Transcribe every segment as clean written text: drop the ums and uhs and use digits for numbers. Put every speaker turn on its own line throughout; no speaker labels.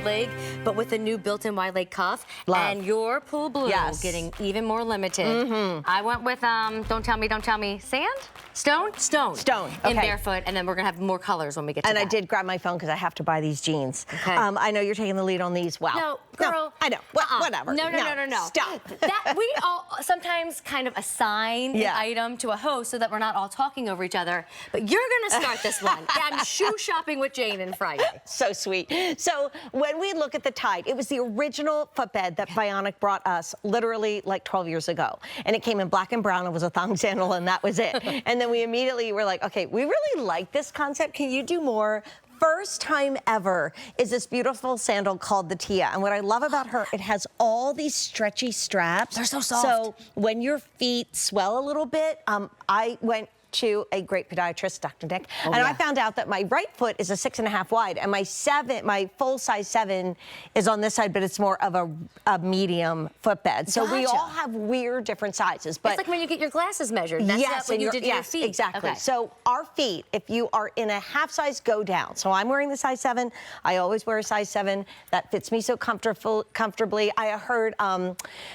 wide leg, but with a new built-in wide leg cuff.
Love.
And your pool blue getting even more limited. I went with, don't tell me, sand? Stone? Stone.
Stone,
In barefoot, and then we're gonna have more colors when we get to that.
And I did grab my phone because I have to buy these jeans.
Okay.
I know you're taking the lead on these. Wow.
No, girl.
No, I know. Whatever.
No.
Stop.
That we all sometimes kind of assign an item to a host so that we're not all talking over each other. But you're gonna start this one. I'm shoe shopping with Jane on Friday.
So sweet. So when we look at the Tide, it was the original footbed that Vionic brought us literally like 12 years ago. And it came in black and brown. It was a thong sandal and that was it. And then we immediately were like, okay, we really like this concept. Can you do more? First time ever is this beautiful sandal called the Tia. And what I love about her, it has all these stretchy straps.
They're so soft.
So when your feet swell a little bit, I went to a great podiatrist, Dr. Nick, and I found out that my right foot is a 6.5 wide, and my full size 7 is on this side, but it's more of a medium footbed. So we all have weird different sizes. But
it's like when you get your glasses measured. That's what you did to your feet.
Exactly. Okay. So our feet, if you are in a half size, go down. So I'm wearing the size 7. I always wear a size 7. That fits me so comfortably. I heard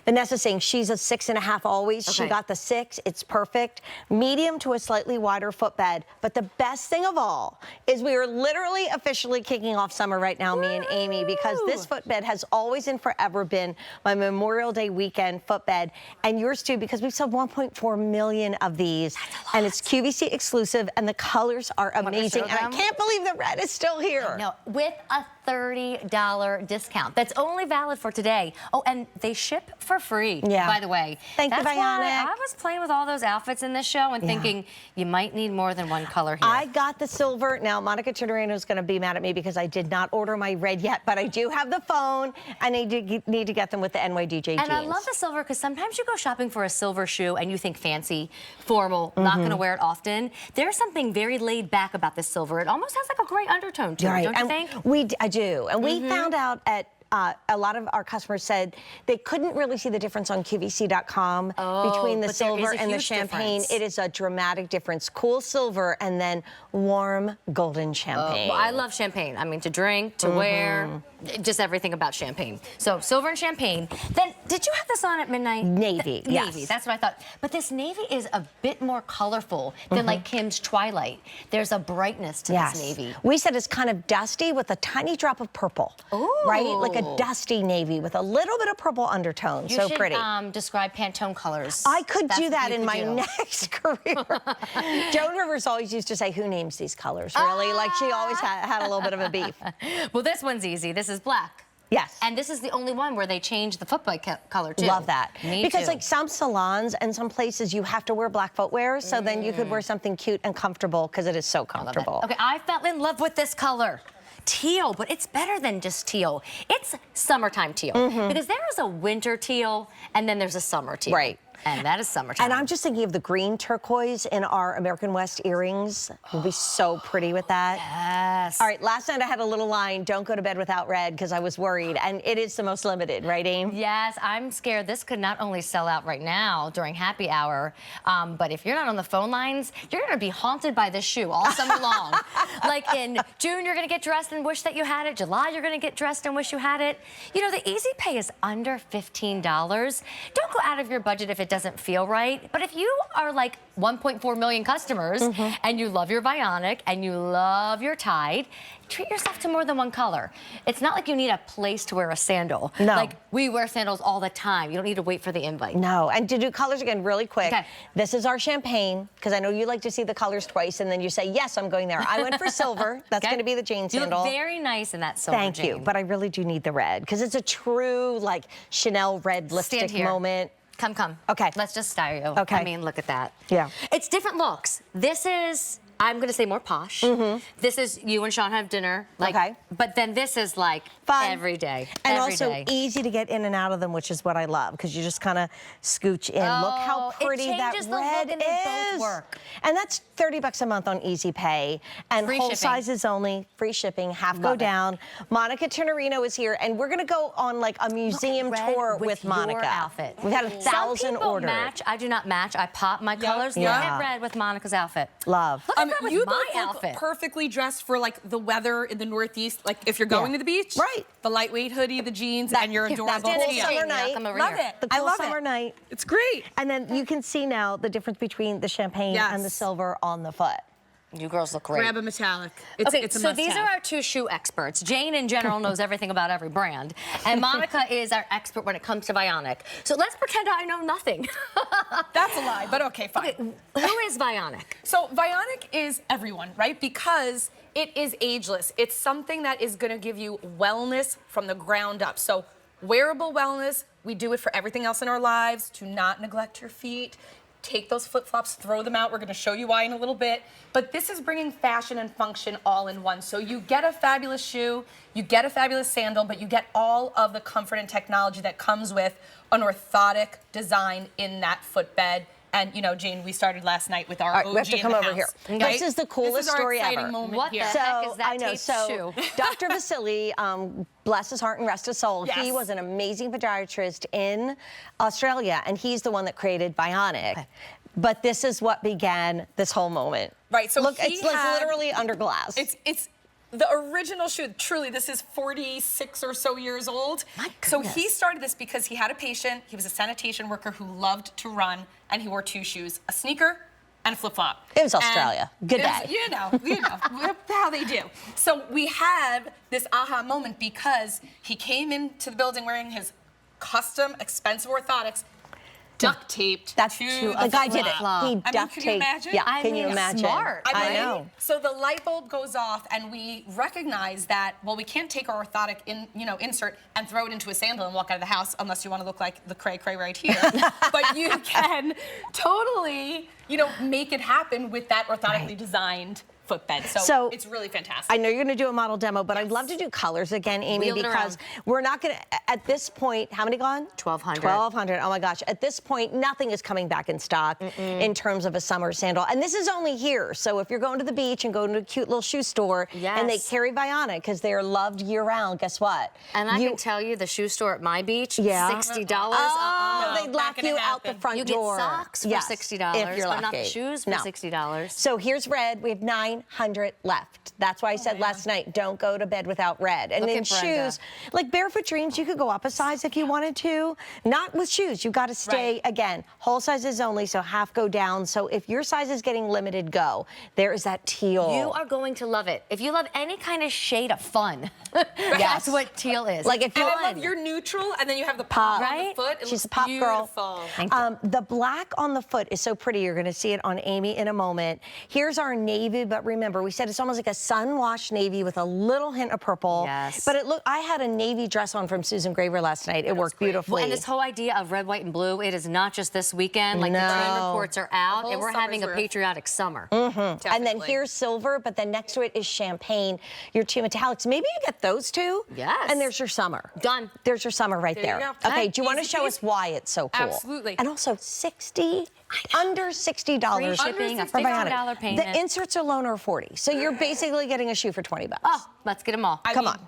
Vanessa saying she's a 6.5 always. She got the 6. It's perfect. Medium to a slightly wider footbed. But the best thing of all is we are literally officially kicking off summer right now, me and Amy, because this footbed has always and forever been my Memorial Day weekend footbed, and yours too, because we've sold 1.4 million of these. And it's QVC exclusive, and the colors are amazing. And I can't believe the red is still here.
No, with a $30 discount. That's only valid for today. Oh, and they ship for free, by the way.
Thank you, Vionic.
I was playing with all those outfits in this show and thinking you might need more than one color here.
I got the silver. Now, Monica Turnerino is going to be mad at me because I did not order my red yet, but I do have the phone. I need to get them with the NYDJ jeans.
And I love the silver because sometimes you go shopping for a silver shoe and you think fancy, formal, not going to wear it often. There's something very laid back about this silver. It almost has like a gray undertone to it, don't you think?
I do. And we found out at a lot of our customers said they couldn't really see the difference on QVC.com between the silver and the champagne. It is a dramatic difference. Cool silver and then warm golden champagne.
Well, I love champagne. I mean, to drink, to wear, just everything about champagne. So silver and champagne. Then, did you have this on at midnight?
Navy,
Navy, that's what I thought. But this navy is a bit more colorful than like Kim's Twilight. There's a brightness to this navy.
We said it's kind of dusty with a tiny drop of purple. Right? Like a dusty navy with a little bit of purple undertone. So pretty.
You should describe Pantone colors.
I could do that in my next career. Joan Rivers always used to say, who names these colors, really? Like she always had a little bit of a beef.
Well, this one's easy. This is black.
Yes.
And this is the only one where they changed the footbed color, too.
Love that.
Me
because,
too.
like, some salons and some places you have to wear black footwear, so then you could wear something cute and comfortable because it is so comfortable.
Okay, I fell in love with this color. Teal, but it's better than just teal. It's summertime teal. Because there is a winter teal, and then there's a summer teal.
Right.
And that is summertime.
And I'm just thinking of the green turquoise in our American West earrings. It would be so pretty with that.
Yes.
All right, last night I had a little line, don't go to bed without red, because I was worried. And it is the most limited, right, Aim?
Yes, I'm scared this could not only sell out right now during happy hour, but if you're not on the phone lines, you're going to be haunted by this shoe all summer long. Like in June, you're going to get dressed and wish that you had it. July, you're going to get dressed and wish you had it. You know, the Easy Pay is under $15. Don't go out of your budget if it doesn't feel right. But if you are like 1.4 million customers and you love your Vionic and you love your Tide, treat yourself to more than one color. It's not like you need a place to wear a sandal.
No.
Like, we wear sandals all the time. You don't need to wait for the invite.
No, and to do colors again really quick, this is our champagne, because I know you like to see the colors twice, and then you say, yes, I'm going there. I went for silver. That's going to be the Jane sandal.
You look very nice in that silver,
Thank you, but I really do need the red, because it's a true, like, Chanel red lipstick moment.
Come.
Okay.
Let's just style you.
Okay.
I mean, look at that.
Yeah.
It's different looks. This is, I'm going to say more posh. This is you and Sean have dinner. Like, but then this is like
fun
every day.
And
every
also
day.
easy to get in and out of them, which is what I love, because you just kind of scooch in. Look how pretty that red is.
They both work.
And that's $30 a month on Easy Pay. And
free
whole
shipping.
Sizes only, free shipping, half go down. Monica Turnerino is here, and we're going to go on like a museum tour with Monica.
Outfit.
We've had 1,000 orders.
Match. I do not match. I pop my colors. Look at red with Monica's outfit.
Love.
Look at with
you
my
both look
outfit?
perfectly dressed for like the weather in the Northeast. Like if you're going to the beach,
Right.
The lightweight hoodie, the jeans, and your adorable
cool
Tia.
summer night.
Come over
Love
here.
it.
The
I
cool
love
summer
it.
night.
It's great.
And then you can see now the difference between the champagne and the
Yes.
silver on the foot.
You girls look great.
Grab a metallic. It's,
Okay,
it's a
so
must-have.
these are our two shoe experts. Jane, in general, knows everything about every brand. And Monica is our expert when it comes to Vionic. So let's pretend I know nothing.
That's a lie, but okay, fine.
Okay, who is Vionic?
So Vionic is everyone, right? Because it is ageless. It's something that is going to give you wellness from the ground up. So wearable wellness, we do it for everything else in our lives. Do not neglect your feet. Take those flip-flops, throw them out. We're going to show you why in a little bit. But this is bringing fashion and function all in one. So you get a fabulous shoe, you get a fabulous sandal, but you get all of the comfort and technology that comes with an orthotic design in that footbed. And, you know, Jane, we started last night with our
All right,
OG
we have to
in
come
the
over
house,
here.
right?
This is the coolest
This is our
story
exciting
ever.
moment
What
here.
the heck is that
I know.
taped
So
shoe?
Dr. Vasily, bless his heart and rest his soul, he
Yes.
was an amazing podiatrist in Australia, and he's the one that created Vionic. But this is what began this whole moment.
Right, so
look,
he
it's like
had-
literally under glass.
It's the original shoe. Truly, this is 46 or so years old.
My
So
goodness.
he started this because he had a patient. He was a sanitation worker who loved to run, and he wore two shoes: a sneaker and a flip-flop.
It was Australia. Good day.
You know how they do. So we have this aha moment because he came into the building wearing his custom, expensive orthotics, duct taped.
That's
to
true.
the
The guy did it.
flip-flop.
He
I mean,
duct
can you
taped.
imagine?
Yeah,
I
can you
mean,
imagine?
smart.
I know.
So the light bulb goes off, and we recognize that, well, we can't take our orthotic insert and throw it into a sandal and walk out of the house unless you want to look like the cray-cray right here. But you can totally, make it happen with that orthotically designed footbed. So it's really fantastic.
I know you're going to do a model demo, but I'd love to do colors again, Amy,
Wheel it
because we're not going to, at this point, how many gone?
1,200.
1,200, oh my gosh. At this point, nothing is coming back in stock in terms of a summer sandal. And this is only here, so if you're going to the beach and going to a cute little shoe store and they
Yes.
carry Vionic because they're loved year-round, guess what?
And I can tell you, the shoe store at my beach,
Yeah.
$60.
Oh,
No,
they'd
not
lock
gonna
you out
happen.
the front
You get
door.
socks for
Yes,
$60,
if you're
but not
lucky.
shoes for
No.
$60.
So here's red. We have 900 left. That's why I said last night, don't go to bed without red. And
Look
then
at Brenda.
shoes, like Barefoot Dreams, you could go up a size if you wanted to. Not with shoes. You got to stay,
Right.
again, whole sizes only, so half go down. So if your size is getting limited, go. There is that teal.
You are going to love it. If you love any kind of shade of fun, that's what teal is.
Like if
And
you
I love your neutral, and then you have the pop on
Right?
the foot. It
She's
looks
a pop
beautiful.
girl. The black on the foot is so pretty. You're going to see it on Amy in a moment. Here's our navy, but remember, we said it's almost like a sun-washed navy with a little hint of purple.
Yes.
But I had a navy dress on from Susan Graver last night. It worked beautifully.
And this whole idea of red, white, and blue, it is not just this weekend. Like the trend
No.
reports are out,
whole
and we're
summer's
having a
worth.
patriotic summer.
And then
Definitely.
here's silver, but then next to it is champagne. Your two metallics. Maybe you get those two.
Yes.
And there's your summer.
Done.
There's your summer right
There
there.
you go.
Okay,
Done.
do you want to
Easy
show us
peasy.
why it's so cool?
Absolutely.
And also under $60
Free shipping, a
for Vionic.
$50 payment.
The inserts alone are $40. So you're basically getting a shoe for $20.
Oh, let's get them all.
Come on.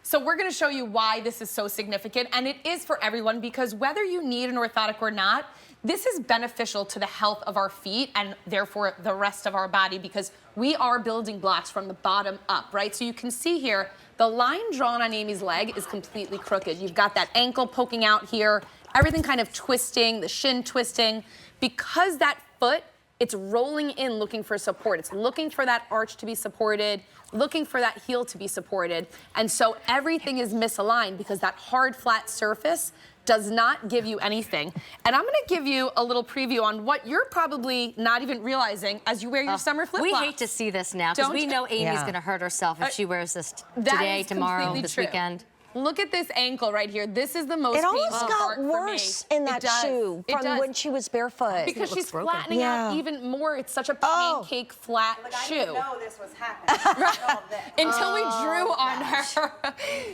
So we're going to show you why this is so significant, and it is for everyone because whether you need an orthotic or not, this is beneficial to the health of our feet and therefore the rest of our body because we are building blocks from the bottom up, right? So you can see here, the line drawn on Amy's leg is completely crooked. You've got that ankle poking out here, everything kind of twisting, the shin twisting. Because that foot, it's rolling in looking for support. It's looking for that arch to be supported, looking for that heel to be supported. And so everything is misaligned because that hard, flat surface does not give you anything. And I'm gonna give you a little preview on what you're probably not even realizing as you wear your summer flip-flops.
We hate to see this now because
Don't
we
you?
know Amy's
Yeah.
going to hurt herself if she wears this
That
today,
is
tomorrow,
completely
this
true.
weekend.
Look at this ankle right here. This is the most
It almost
painful
got
part for me.
worse in that
It does.
shoe
It
from
does.
when she was barefoot.
Because
looks
she's
broken.
flattening out
Yeah.
even more. It's such a
Oh.
pancake flat shoe.
I didn't know this was happening. All this.
Until we drew on her.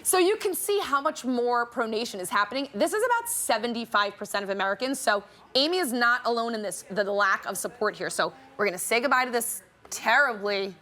So you can see how much more pronation is happening. This is about 75% of Americans. So Amy is not alone in this, the lack of support here. So we're gonna say goodbye to this terribly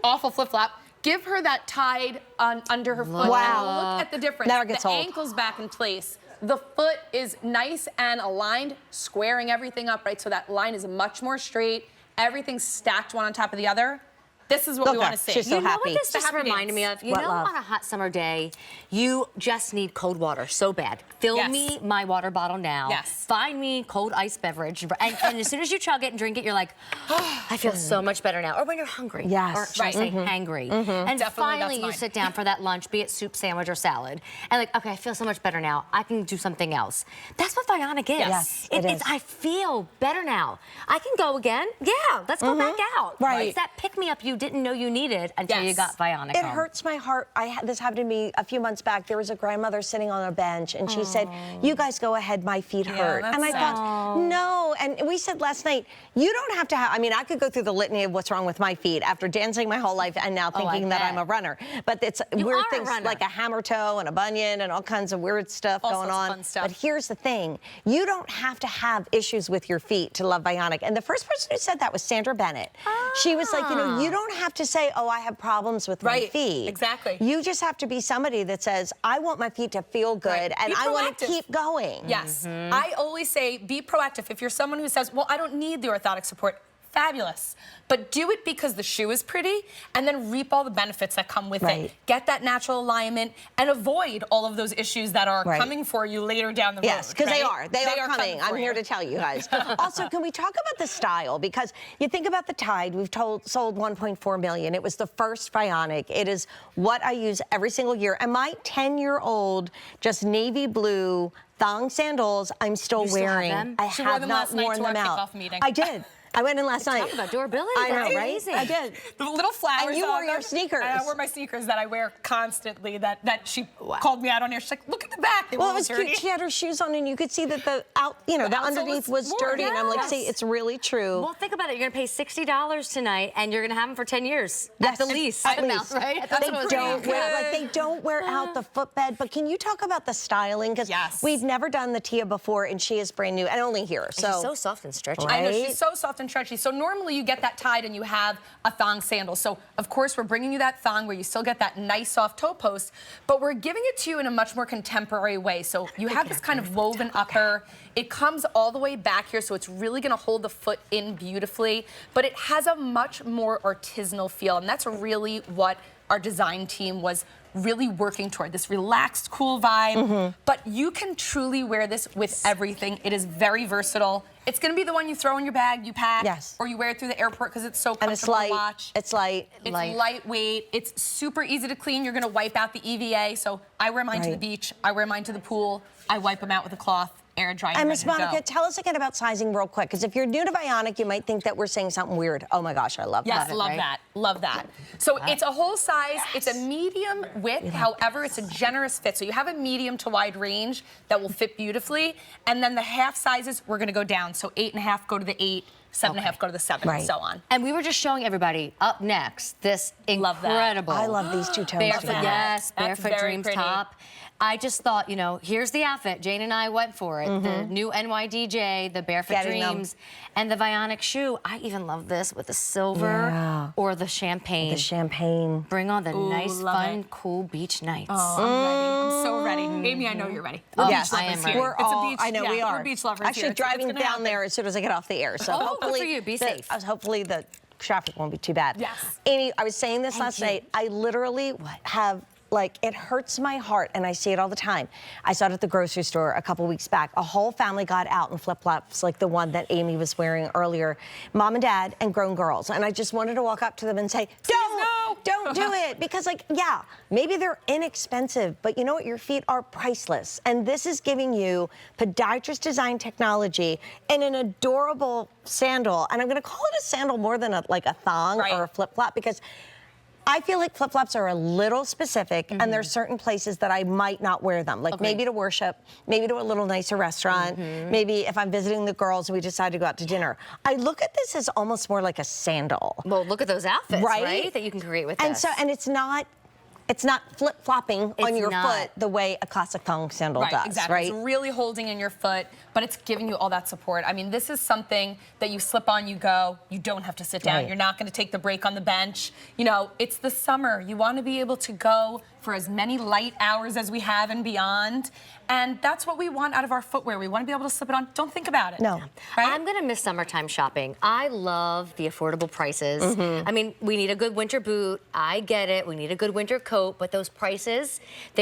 awful flip-flop. Give her that tied on under her foot.
Wow.
And look at the difference.
Never gets
the
old.
ankle's back in place. The foot is nice and aligned, squaring everything up, right? So that line is much more straight everything's stacked one on top of the other. This is what we want to see.
She's so
You know
happy.
what this
The
just
happy
reminded me
dance.
of? You
What,
know,
love?
on a hot summer day, you just need cold water so bad. Fill
Yes.
me my water bottle now.
Yes.
Find me cold iced beverage. And as soon as you chug it and drink it, you're like, oh, I feel so much better now. Or when you're hungry.
Yes.
Or should I say hangry. And
Definitely,
finally
that's
you
mine.
sit down for that lunch, be it soup, sandwich, or salad. And like, okay, I feel so much better now. I can do something else. That's what Vionic is.
Yes, it is.
I feel better now. I can go again. Yeah, let's go back out.
Right.
It's that pick-me-up you didn't know you needed until you
Yes.
got Vionic
It
home.
hurts my heart. This happened to me a few months back. There was a grandmother sitting on a bench, and she said, "You guys go ahead. My feet hurt."
that's
And I
sad.
thought, no. And we said last night, you don't have to have. I mean, I could go through the litany of what's wrong with my feet after dancing my whole life and now thinking that
bet.
I'm a runner. But it's
You
weird
are a
things
runner.
like a hammer toe and a bunion and all kinds of weird stuff
All
going
sorts of
on.
fun stuff.
But here's the thing: you don't have to have issues with your feet to love Vionic. And the first person who said that was Sandra Bennett. She was like, you don't have to say, "Oh, I have problems with my
Right,
feet."
exactly.
You just have to be somebody that says, "I want my feet to feel good,
Right.
and
Be
I want to
proactive.
keep going."
Yes. I always say be proactive. If you're someone who says, well, I don't need the orthotic support, fabulous. But do it because the shoe is pretty and then reap all the benefits that come with
Right.
it. Get that natural alignment and avoid all of those issues that are
Right.
coming for you later down the road.
Yes, because they
right?
are. They are coming.
for
I'm here
you.
to tell you guys. Also, can we talk about the style? Because you think about the Tide, we've sold 1.4 million. It was the first Vionic. It is what I use every single year. And my 10-year-old, just navy blue thong sandals, I'm still
You still have
wearing.
them?
I
She wore
have
them
not
last night
worn
to
them
our
out.
kickoff meeting.
I did. I went in last night.
Talk about durability.
I know,
That's
right?
amazing.
I did.
The little flowers
And you
on
wore your
them.
sneakers.
And I wore my sneakers that I wear constantly that she called me out on here. She's like, look at the back. They were
Well,
all
it was
dirty.
cute. She had her shoes on, and you could see that the
outsole
underneath
was
was
worn.
dirty. And I'm like,
Yes.
see, it's really true.
Well, think about it. You're going to pay $60 tonight, and you're going to have them for 10 years.
Yes.
At the least.
At
Now,
least.
right?
That's
They
what
pretty
don't
good.
wear they don't wear out the footbed. But can you talk about the styling? Because
Yes.
we've never done the Tia before, and she is brand new and only here.
She's so soft and stretchy.
Right.
I know, she's so soft and stretchy. So normally you get that Tide and you have a thong sandal. So of course we're bringing you that thong where you still get that nice soft toe post, but we're giving it to you in a much more contemporary way. So you have this kind of woven upper. It comes all the way back here, so it's really gonna hold the foot in beautifully, but it has a much more artisanal feel, and that's really what our design team was really working toward, this relaxed, cool vibe. But you can truly wear this with everything. It is very versatile. It's gonna be the one you throw in your bag, you pack,
Yes.
or you wear it through the airport because it's so comfortable
and it's light.
to watch.
It's light.
It's lightweight. It's super easy to clean. You're gonna wipe out the EVA. So I wear mine to the
Right.
beach. I wear mine to the pool. I wipe them out with a cloth, air dry.
And Miss
ready to go.
Monica, tell us again about sizing real quick, because if you're new to Vionic, you might think that we're saying something weird. Oh my gosh, I love
Yes,
that.
love
right?
that. Love that. So it's a whole size. It's a medium width. However, it's a generous fit. So you have a medium to wide range that will fit beautifully. And then the half sizes, we're going to go down. So 8.5 go to the 8, 7.5 go to the 7,
Right.
and so on.
And we were just showing everybody up next this
Love that.
incredible.
I love these two tones
Barefoot,
together.
yes,
That's
Barefoot
very
Dreams
pretty.
top. I just thought, here's the outfit. Jane and I went for it. The new NYDJ, the Barefoot
Getting them.
Dreams, and the Vionic shoe. I even love this with the silver
Yeah.
or the champagne.
The champagne.
Bring on the nice,
love
fun,
it.
cool beach nights.
Oh, I'm ready. I'm so ready. Amy, I know you're ready. We're
Yes,
beach
I am
lovers
ready.
here.
We're
It's a
all,
beach,
I know
yeah,
we are.
We're beach lovers
Actually,
here.
driving
It's
down
gonna
there as soon as I get off the air. So
Oh, good
hopefully,
for you. Be safe.
Hopefully the traffic won't be too bad.
Yes.
Amy, I was saying this last
you.
night. I literally have. Like, it hurts my heart, and I see it all the time. I saw it at the grocery store a couple weeks back. A whole family got out in flip-flops like the one that Amy was wearing earlier. Mom and dad and grown girls. And I just wanted to walk up to them and say, don't do it. Because, like, yeah, maybe they're inexpensive, but you know what? Your feet are priceless. And this is giving you podiatrist design technology in an adorable sandal. And I'm going to call it a sandal more than a thong
Right.
or a flip-flop, because I feel like flip-flops are a little specific, and there's certain places that I might not wear them. Like maybe to worship, maybe to a little nicer restaurant, maybe if I'm visiting the girls and we decide to go out to dinner. I look at this as almost more like a sandal.
Well, look at those outfits,
Right?
right? That you can create with
And
this.
so, and it's not flip-flopping on
It's
your
not.
foot the way a classic thong sandal does,
exactly.
right?
It's really holding in your foot, but it's giving you all that support. I mean, this is something that you slip on, you go, you don't have to sit down.
Right.
You're not going to take the break on the bench. You know, it's the summer. You want to be able to go for as many light hours as we have and beyond. And that's what we want out of our footwear. We want to be able to slip it on. Don't think about it.
No.
Right?
I'm gonna miss summertime shopping. I love the affordable prices. I mean, we need a good winter boot. I get it. We need a good winter coat, but those prices, they're